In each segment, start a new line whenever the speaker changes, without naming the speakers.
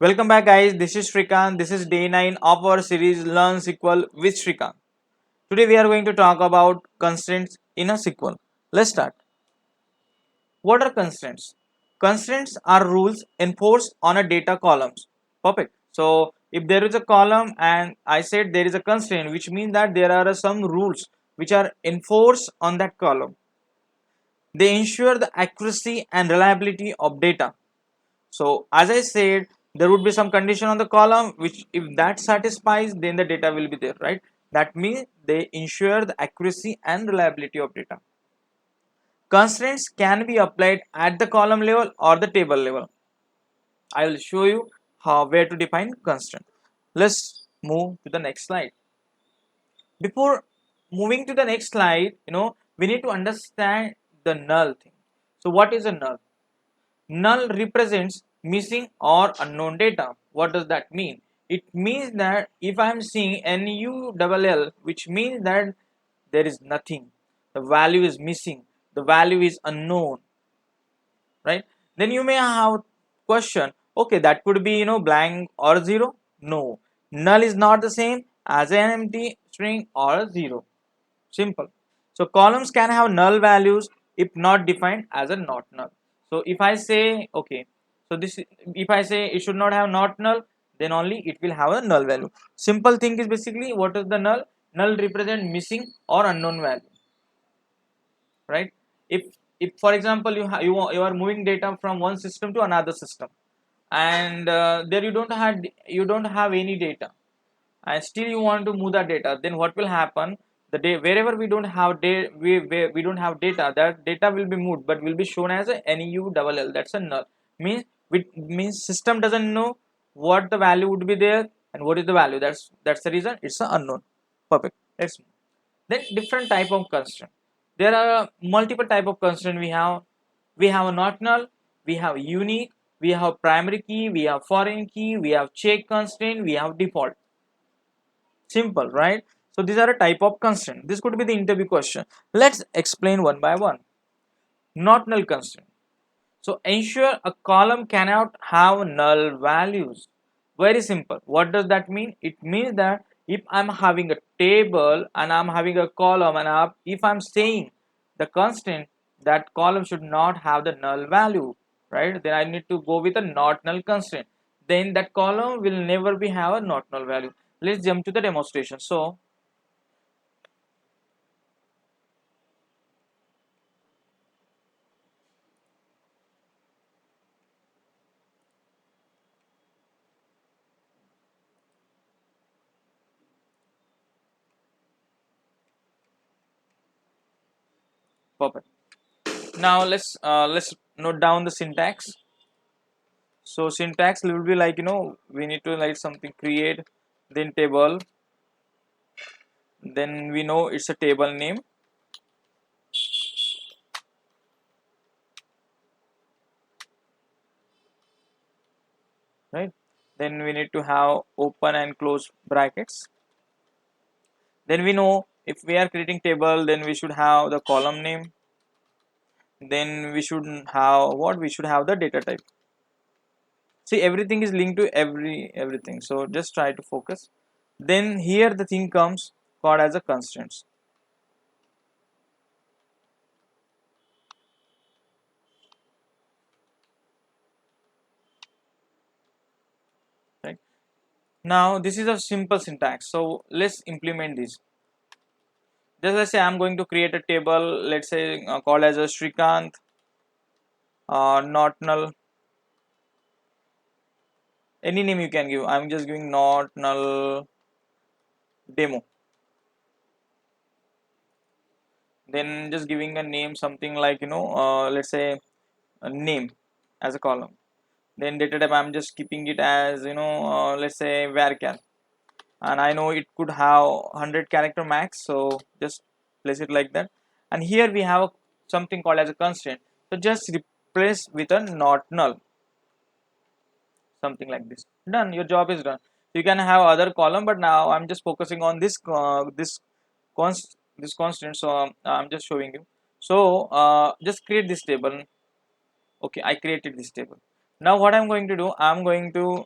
Welcome back guys, this is Shrikant. This is day 9 of our series Learn SQL with Shrikant. Today we are going to talk about constraints in a SQL. Let's start. What are constraints? Constraints are rules enforced on a data columns. Perfect. So if there is a column and I said there is a constraint, which means that there are some rules which are enforced on that column. They ensure the accuracy and reliability of data. So as I said, there would be some condition on the column which if that satisfies, then the data will be there, right? That means they ensure the accuracy and reliability of data. Constraints can be applied at the column level or the table level. I will show you how where to define constraint. Let's move to the next slide. Before moving to the next slide, we need to understand the null thing. So what is a null? Null represents missing or unknown data. What does that mean? It means that if I am seeing null, which means that there is nothing, the value is missing, the value is unknown, right? Then you may have question, okay, that could be blank or zero. No, null is not the same as an empty string or a zero. Simple. So columns can have null values if not defined as a not null. So if I say okay, so this if I say it should not have not null, then only it will have a null value. Simple thing is basically what is the null? Null represent missing or unknown value, right? If for example you are moving data from one system to another system, and there you don't have any data, and still you want to move that data, then what will happen? The day wherever we don't have we don't have data, that data will be moved but will be shown as a null. That's a null. Means system doesn't know what the value would be there and what is the value. That's the reason it's a unknown. Perfect. Let's move. Then different type of constraint. There are multiple type of constraint. We have a not null, we have unique, we have primary key, we have foreign key, we have check constraint, we have default. Simple, right? So these are a type of constraint. This could be the interview question. Let's explain one by one. Not null constraint. So ensure a column cannot have null values. Very simple. What does that mean? It means that if I'm having a table and I'm having a column and if I'm saying the constraint that column should not have the null value, right? Then I need to go with a not null constraint. Then that column will never be have a not null value. Let's jump to the demonstration. So perfect. Now let's note down the syntax. So syntax will be like we need to like something create, then table, then we know it's a table name, right? Then we need to have open and close brackets. Then we know if we are creating table, then we should have the column name. Then we should have what? We should have the data type. See, everything is linked to everything. So just try to focus. Then here the thing comes called as a constraints. Right? Now this is a simple syntax. So let's implement this. Just let's say I'm going to create a table. Let's say called as a Shrikant, not null. Any name you can give. I'm just giving not null demo. Then just giving a name something like let's say a name as a column. Then data type I'm just keeping it as let's say varchar, and I know it could have 100 character max, so just place it like that. And here we have something called as a constraint, so just replace with a not null, something like this. Done, your job is done. You can have other column, but now I'm just focusing on this constant, so I'm just showing you. So just create this table. Okay, I created this table. Now what I'm going to do, I'm going to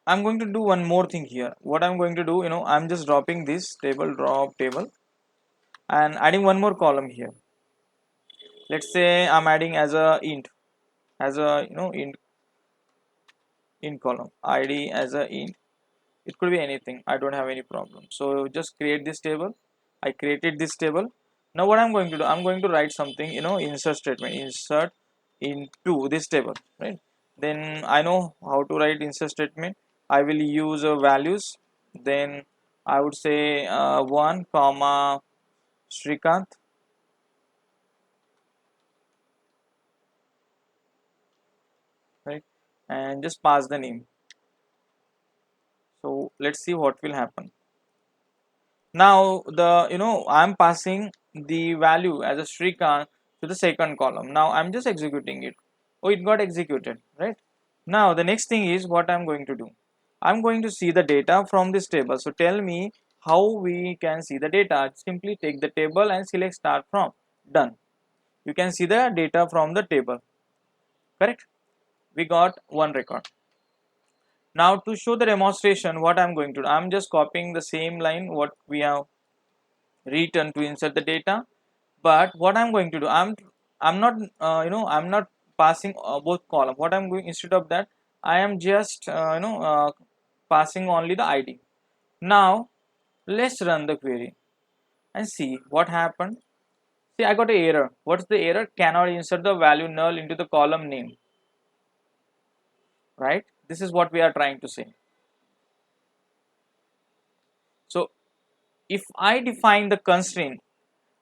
I'm going to do one more thing here. What I'm going to do, I'm just dropping this table, drop table, and adding one more column here. Let's say I'm adding as a int, as a int column, id as a int. It could be anything, I don't have any problem. So just create this table. I created this table. Now what I'm going to do, I'm going to write something, insert statement, insert into this table, right? Then I know how to write insert statement. I will use values. Then I would say 1 comma Shrikant, right? And just pass the name. So let's see what will happen. Now the I'm passing the value as a Shrikant to the second column. Now I'm just executing it. Oh, it got executed, right? Now the next thing is what I'm going to do. I'm going to see the data from this table. So tell me how we can see the data. Simply take the table and select start from. Done. You can see the data from the table. Correct? We got one record. Now to show the demonstration, what I'm going to do, I'm just copying the same line what we have written to insert the data. But what I'm going to do, I'm not I'm not passing both column. What I'm going, instead of that, I am just passing only the id. Now let's run the query and see what happened. See, I got a error. What's the error? Cannot insert the value null into the column name, right? This is what we are trying to say. So if I define the constraint,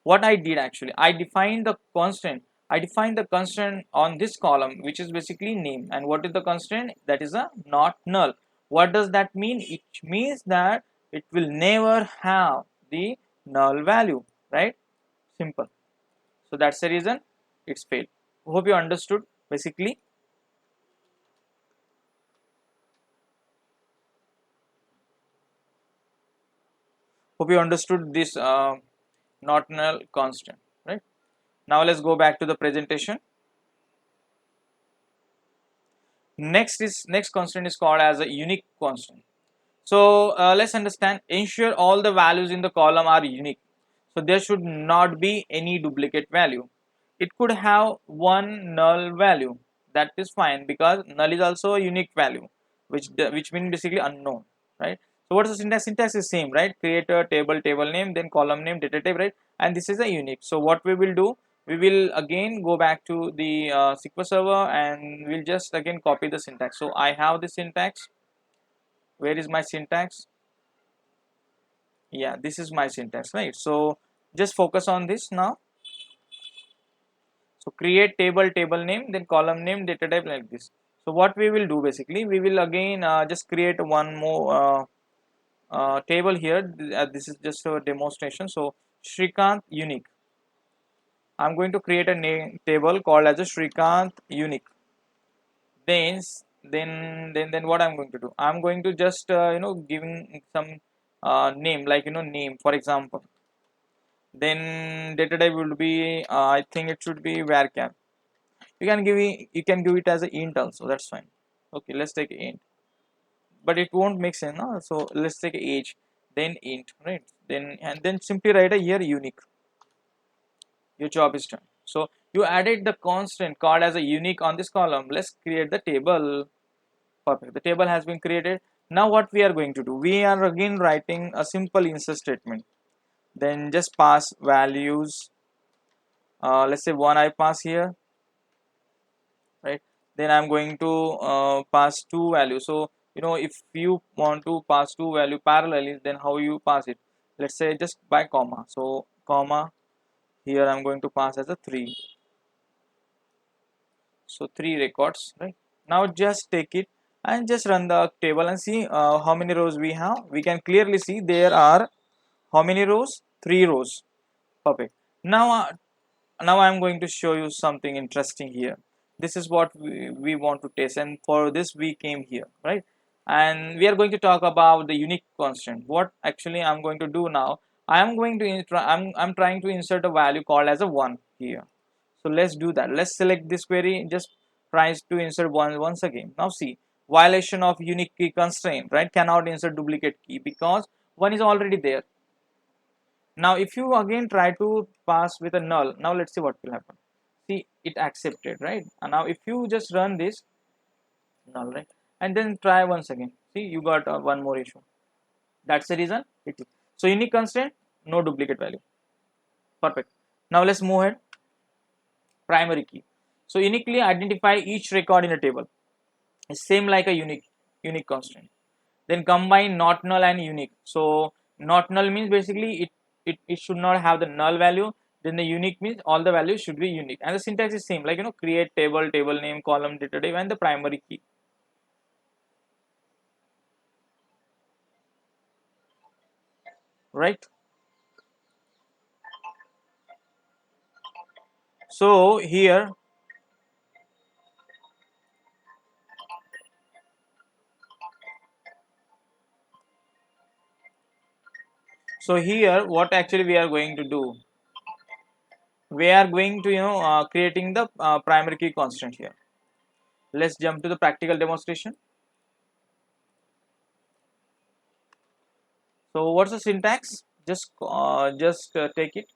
what I did actually, I defined the constraint. I defined the constraint on this column, which is basically name. And what is the constraint? That is a not null. What does that mean? It means that it will never have the null value, right? Simple. So that's the reason it's failed. Hope you understood basically. Hope you understood this not null constant, right? Now let's go back to the presentation. Next constant is called as a unique constant. So let's understand, ensure all the values in the column are unique. So there should not be any duplicate value. It could have one null value. That is fine because null is also a unique value, which means basically unknown, right? So what is the syntax? Syntax is same, right? Create a table, table name, then column name, data type, right? And this is a unique. So what we will do, we will again go back to the SQL Server and we'll just again copy the syntax. So I have the syntax. Where is my syntax? Yeah, this is my syntax, right? So just focus on this now. So create table, table name, then column name, data type, like this. So what we will do basically, we will again just create one more table here. This is just a demonstration. So Shrikant unique, I'm going to create a name table called as a Shrikant unique. then then what I'm going to do, I'm going to just giving some name, like name, for example. Then data type will be I think it should be varchar. You can give it as an int also, that's fine. Okay, let's take int, but it won't make sense, no? So let's take age, then int, right? Then simply write a here unique. Your job is done. So you added the constant called as a unique on this column. Let's create the table. Perfect, the table has been created. Now what we are going to do, we are again writing a simple insert statement. Then just pass values. Let's say 1 I pass here, right? Then I'm going to pass two values. So if you want to pass two value parallelly, then how you pass it? Let's say just by comma. So comma, here I'm going to pass as a 3. So 3 records, right? Now just take it and just run the table and see how many rows we have. We can clearly see there are how many rows? 3 rows. Perfect. Now I'm going to show you something interesting here. This is what we want to test, and for this we came here, right? And we are going to talk about the unique constant. What actually I'm going to do now, I'm trying to insert a value called as a 1 here. So let's do that. Let's select this query, just tries to insert once again. Now see, violation of unique key constraint, right? Cannot insert duplicate key because one is already there. Now if you again try to pass with a null, now let's see what will happen. See, it accepted, right? And now if you just run this null, right, and then try once again, see, you got one more issue. That's the reason it is. So unique constraint, no duplicate value. Perfect. Now let's move ahead. Primary key. So uniquely identify each record in a table. It's same like a unique constraint. Then combine not null and unique. So not null means basically it should not have the null value. Then the unique means all the values should be unique. And the syntax is same, like create table, table name, column, data type, and the primary key. Right. So here, what actually we are going to do, we are going to creating the primary key constant here. Let's jump to the practical demonstration. So what's the syntax? Just take it.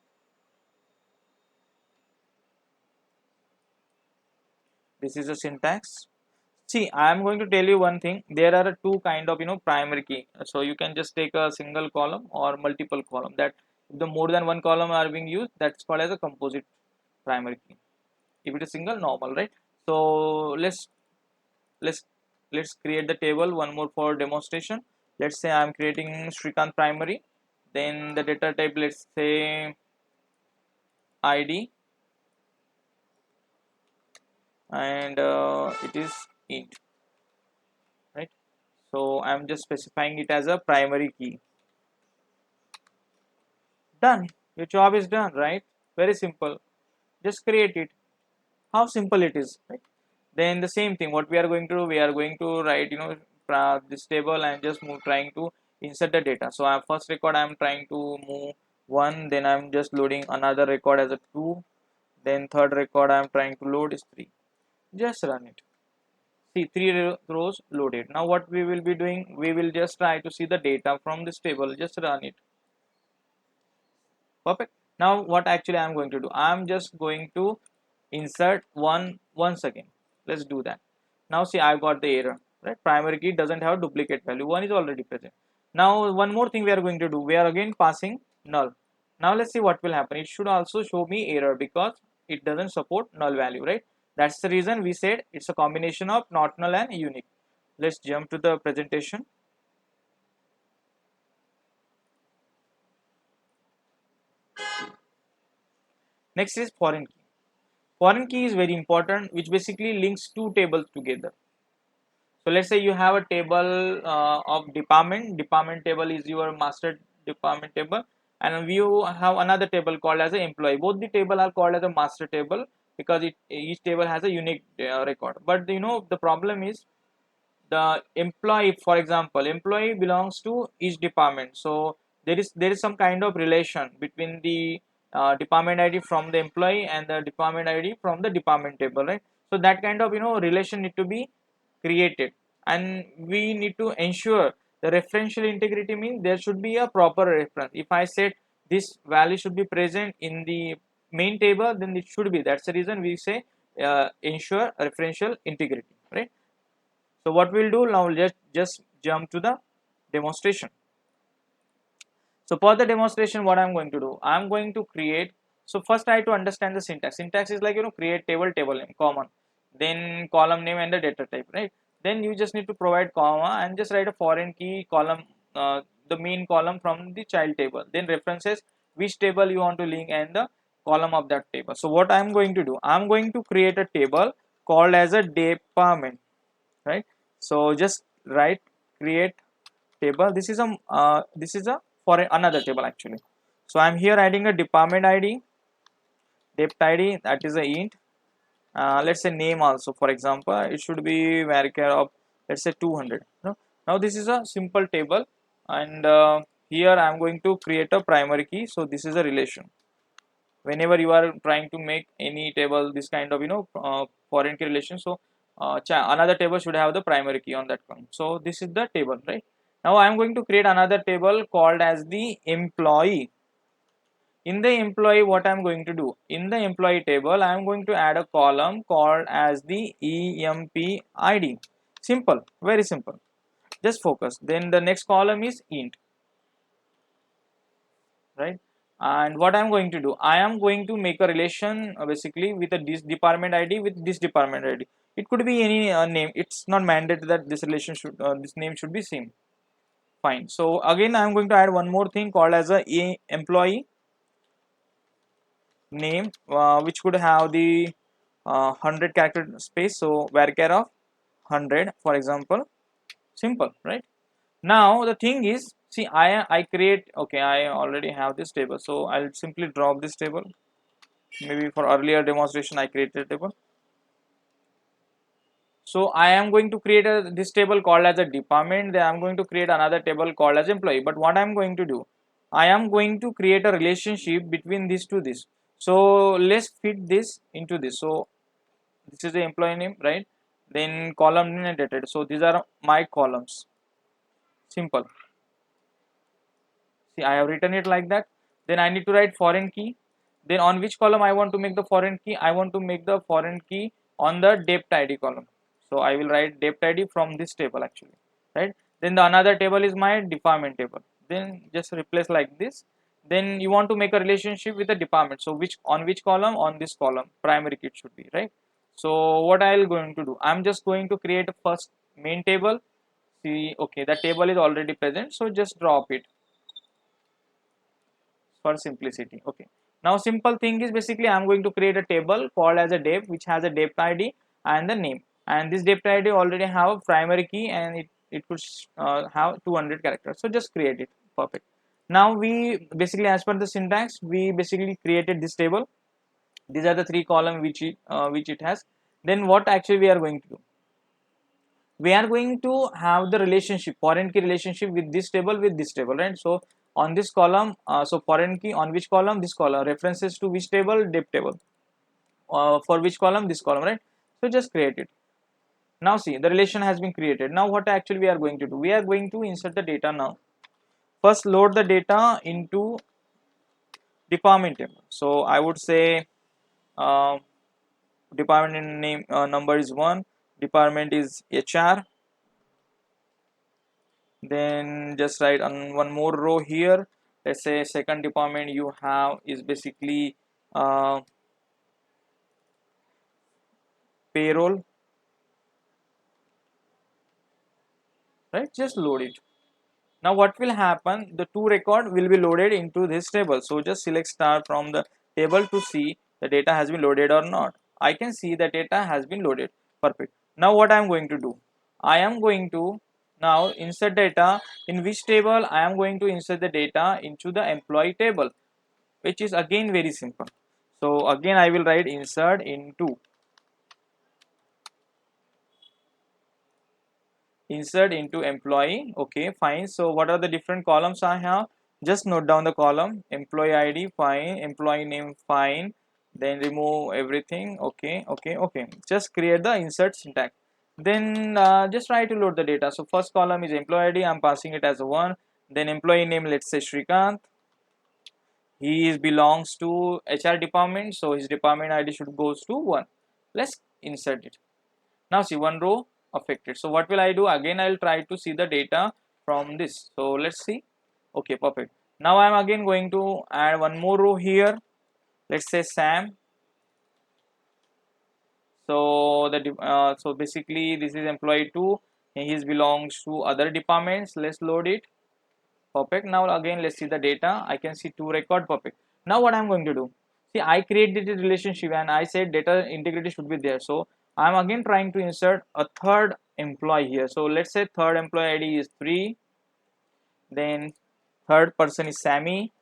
This is the syntax. See, I am going to tell you one thing. There are two kind of primary key. So you can just take a single column or multiple column. That if the more than one column are being used, that's called as a composite primary key. If it is single, normal, right? So let's let's create the table one more for demonstration. Let's say I am creating Shrikant primary. Then the data type, let's say ID, and it is int, right? So I'm just specifying it as a primary key. Done. Your job is done, right? Very simple. Just create it. How simple it is, right? Then the same thing, what we are going to do, we are going to write this table and just trying to insert the data. So our first record I'm trying to move 1, then I'm just loading another record as a 2, then third record I'm trying to load is 3. Just run it. See, 3 rows loaded. Now what we will be doing, we will just try to see the data from this table. Just run it. Perfect. Now what actually I'm going to do, I'm just going to insert one once again. Let's do that. Now see, I got the error, right? Primary key doesn't have duplicate value, one is already present. Now one more thing we are going to do, we are again passing null. Now let's see what will happen. It should also show me error because it doesn't support null value, right? That's the reason we said it's a combination of not null and unique. Let's jump to the presentation. Next is foreign key. Foreign key is very important, which basically links two tables together. So let's say you have a table of department. Department table is your master department table, and you have another table called as an employee. Both the table are called as a master table because each table has a unique record. But the problem is the employee, for example, employee belongs to each department. So there is some kind of relation between the department ID from the employee and the department ID from the department table, right? So that kind of relation need to be created, and we need to ensure the referential integrity means there should be a proper reference. If I said this value should be present in the main table, then it should be. That's the reason we say ensure referential integrity, right? So what we'll do now, just jump to the demonstration. So for the demonstration, what I'm going to do, I'm going to create. So first I have to understand the syntax. Syntax is like create table, table name, common, then column name and the data type, right? Then you just need to provide comma and just write a foreign key column, the main column from the child table. Then references which table you want to link and the column of that table. So what I'm going to do, I'm going to create a table called as a department, right? So just write create table. This is a for another table actually. So I'm here adding a department ID, dep ID, that is a int. Let's say name also, for example it should be varchar of, let's say 200. Now this is a simple table, and here I'm going to create a primary key. So this is a relation. whenever you are trying to make any table this kind of foreign key relation. So another table should have the primary key on that column. So this is the table, right? Now I am going to create another table called as the employee. In the employee, what I am going to do, in the employee table I am going to add a column called as the empid. Simple, very simple, just focus. Then the next column is int, right? And what I'm going to do, I am going to make a relation basically with a this department id with this department id. It could be any name, it's not mandated that this relation should this name should be same. Fine. So again I'm going to add one more thing called as a employee name, which could have the 100 character space, so varchar of 100 for example. Simple, right? Now the thing is, see, I create, okay, I already have this table, so I'll simply drop this table. Maybe for earlier demonstration I created a table. So I am going to create this table called as a department. Then I'm going to create another table called as employee. But what I'm going to do, I am going to create a relationship between these to this. So let's fit this into this. So this is the employee name, right? Then column name and data. So these are my columns. Simple. See, I have written it like that. Then I need to write foreign key. Then on which column I want to make the foreign key? I want to make the foreign key on the depth ID column. So I will write depth ID from this table actually, right? Then the another table is my department table. Then just replace like this. Then you want to make a relationship with the department. So which on which column? On this column, primary key should be, right? So what I will going to do? I'm just going to create a first main table. See, okay, the table is already present, so just drop it for simplicity. Okay, now simple thing is basically I'm going to create a table called as a depth, which has a depth id and the name, and this depth id already have a primary key and it could have 200 characters. So just create it. Perfect. Now we basically, as per the syntax, we basically created this table. These are the three columns which it has. Then what actually we are going to do, we are going to have the relationship, foreign key relationship with this table, right? So on this column, so foreign key on which column? This column. References to which table? Depth table. For which column? This column, right? So just create it. Now see, the relation has been created. Now what actually we are going to do, we are going to insert the data. Now first load the data into department table. So I would say uh, department name number is 1, department is HR. Then just write on one more row here. Let's say second department you have is basically payroll, right? Just load it. Now what will happen, the two record will be loaded into this table. So just select star from the table to see the data has been loaded or not. I can see the data has been loaded. Perfect. Now what I am going to do, I am going to now insert data in which table? I am going to insert the data into the employee table, which is again very simple. So again I will write insert into employee. Okay, fine. So what are the different columns I have? Just note down the column. Employee ID, fine. Employee name, fine. Then remove everything. Okay, okay, okay. Just create the insert syntax. Then just try to load the data. So first column is employee ID. I'm passing it as a 1. Then employee name, let's say Shrikant. He is belongs to HR department, so his department ID should goes to 1. Let's insert it. Now see, one row affected. So what will I do? Again I will try to see the data from this. So let's see. Okay, perfect. Now I am again going to add one more row here. Let's say Sam. So so basically this is employee 2. He belongs to other departments. Let's load it. Perfect. Now again let's see the data. I can see 2 record. Perfect. Now what I'm going to do, see, I created a relationship and I said data integrity should be there. So I'm again trying to insert a third employee here. So let's say third employee ID is 3, then third person is Sammy,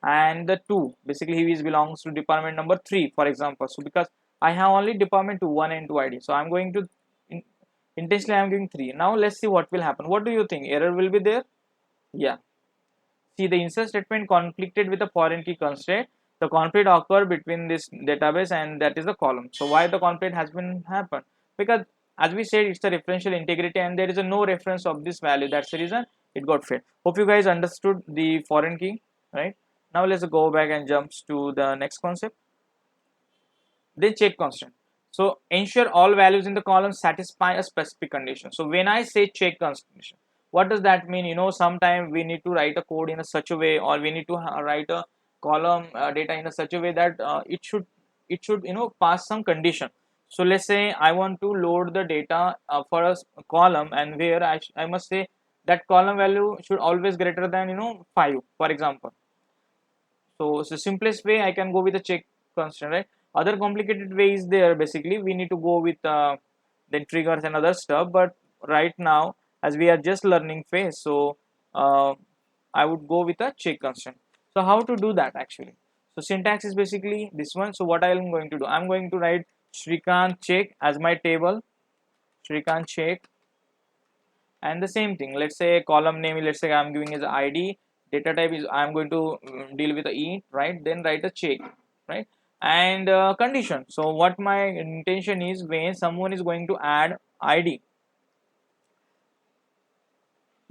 and the 2 basically he is belongs to department number 3 for example. So because I have only department 2, 1 and 2 ID, so I'm going to intentionally I'm giving 3. Now let's see what will happen. What do you think? Error will be there? Yeah. See, the insert statement conflicted with the foreign key constraint. the conflict occur between this database and that is the column. So why the conflict has been happened? Because as we said, it's a referential integrity and there is a no reference of this value. That's the reason it got failed. Hope you guys understood the foreign key, right? Now let's go back and jumps to the next concept. Then check constant. So ensure all values in the column satisfy a specific condition. So when I say check condition, what does that mean? Sometimes we need to write a code in a such a way, or we need to write a column data in a such a way that it should pass some condition. So let's say I want to load the data for a column, and where I must say that column value should always greater than 5, for example. So it's the simplest way I can go with the check constant, right? Other complicated way is there. Basically, we need to go with the triggers and other stuff. But right now, as we are just learning phase, so uh, I would go with a check constant. So how to do that actually? So syntax is basically this one. So what I am going to do? I'm going to write Shrikant check as my table. Shrikant check, and the same thing, let's say column name, let's say I'm giving as id, data type is I'm going to deal with the int, right? Then write a check, right? And condition, so what my intention is, when someone is going to add id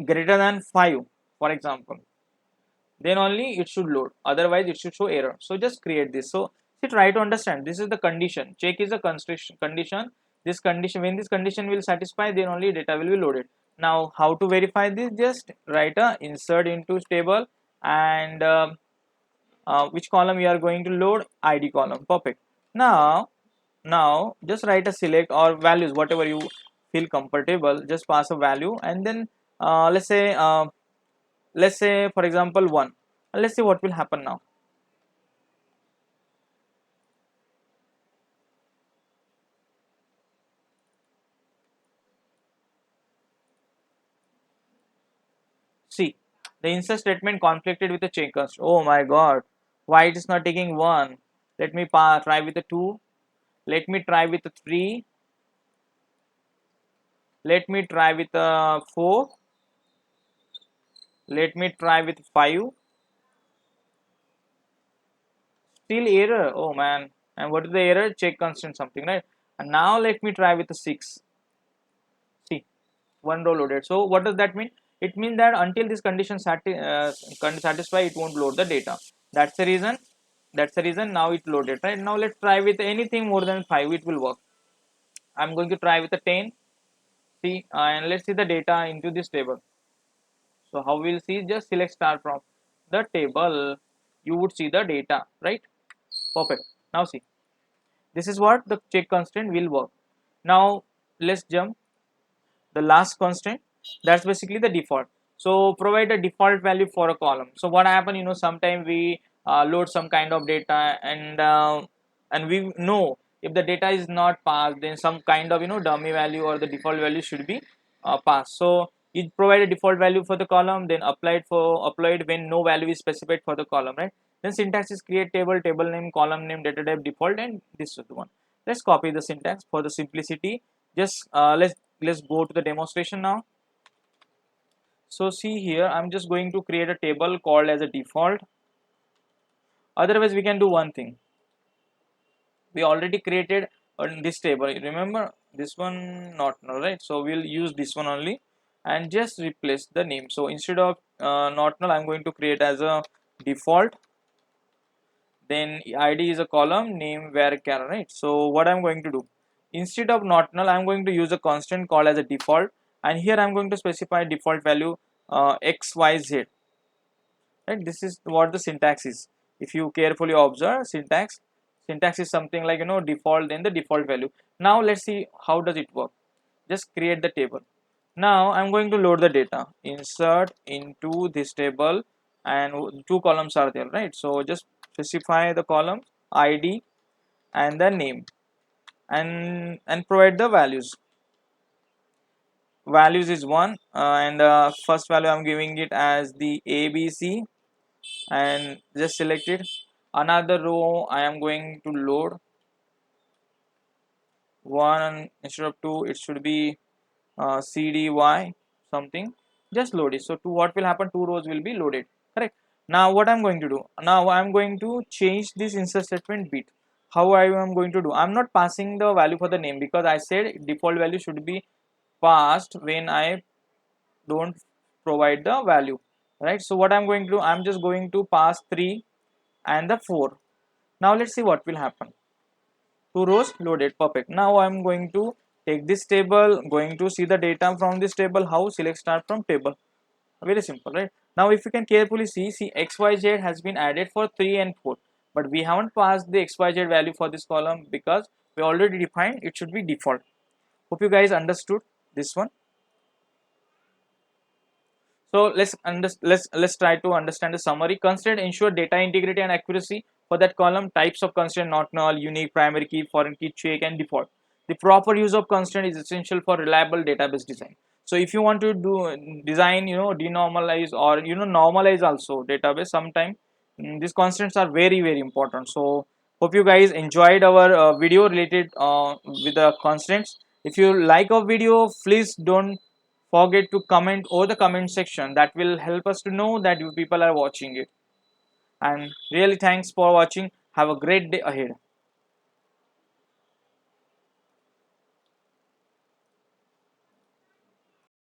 greater than 5, for example, then only it should load, otherwise it should show error. So just create this. So try to understand, this is the condition, check is a condition. This condition, when this condition will satisfy, then only data will be loaded. Now how to verify this? Just write a insert into table, and which column you are going to load? id column. Perfect. Now just write a select or values, whatever you feel comfortable, just pass a value, and then let's say for example 1, and let's see what will happen now. See, the insert statement conflicted with the check constant. Oh my god, why it is not taking 1? Let me try with the 2, let me try with the 3, let me try with the 4, let me try with 5. Still error. Oh man. And what is the error? Check constant something, right? And now let me try with the 6. See, one row loaded. So what does that mean? It means that until this condition satisfy, it won't load the data. That's the reason. That's the reason now it loaded, right? Now let's try with anything more than 5. It will work. I'm going to try with a 10. See, and let's see the data into this table. So how we'll see? Just select star from the table. You would see the data, right? Perfect. Now see, this is what the check constant will work. Now let's jump the last constant, that's basically the default. So provide a default value for a column. So what happen, sometimes we load some kind of data, and we know if the data is not passed, then some kind of dummy value or the default value should be passed. So you provide a default value for the column, then apply it when no value is specified for the column, right? Then syntax is create table, table name, column name, data type, default, and this is the one. Let's copy the syntax for the simplicity. Just let's go to the demonstration now. So see here, I'm just going to create a table called as a default. Otherwise we can do one thing, we already created this table, remember this one, not null, right? So we'll use this one only and just replace the name. So instead of not null, I'm going to create as a default, then id is a column, name var right? So what I'm going to do, instead of not null, I'm going to use a constant called as a default, and here I'm going to specify default value xyz, right? This is what the syntax is. If you carefully observe syntax is something like default, then the default value. Now let's see how does it work. Just create the table. Now I'm going to load the data, insert into this table, and two columns are there, right? So just specify the column id and the name, and provide the values. Values is 1, and first value I'm giving it as the abc, and just select it. Another row I am going to load 1 instead of 2, it should be cdy something. Just load it. So to what will happen, two rows will be loaded, correct? Now what I'm going to do, now I'm going to change this insert statement bit. How I am going to do, I'm not passing the value for the name because I said default value should be passed when I don't provide the value, right? So what I'm going to do, I'm just going to pass 3 and the 4. Now let's see what will happen. 2 rows loaded, perfect. Now I'm going to take this table, going to see the data from this table. How? Select start from table. Very simple, right? Now if you can carefully see xyz has been added for 3 and 4, but we haven't passed the xyz value for this column because we already defined it should be default. Hope you guys understood this one. So let's try to understand the summary. Constraint ensure data integrity and accuracy. For that column, types of constraint: not null, unique, primary key, foreign key, check, and default. The proper use of constraint is essential for reliable database design. So if you want to do design, denormalize or normalize also database sometime, these constraints are very important. So hope you guys enjoyed our video related with the constraints. If you like our video, please don't forget to comment over the comment section. That will help us to know that you people are watching it. And really thanks for watching. Have a great day ahead.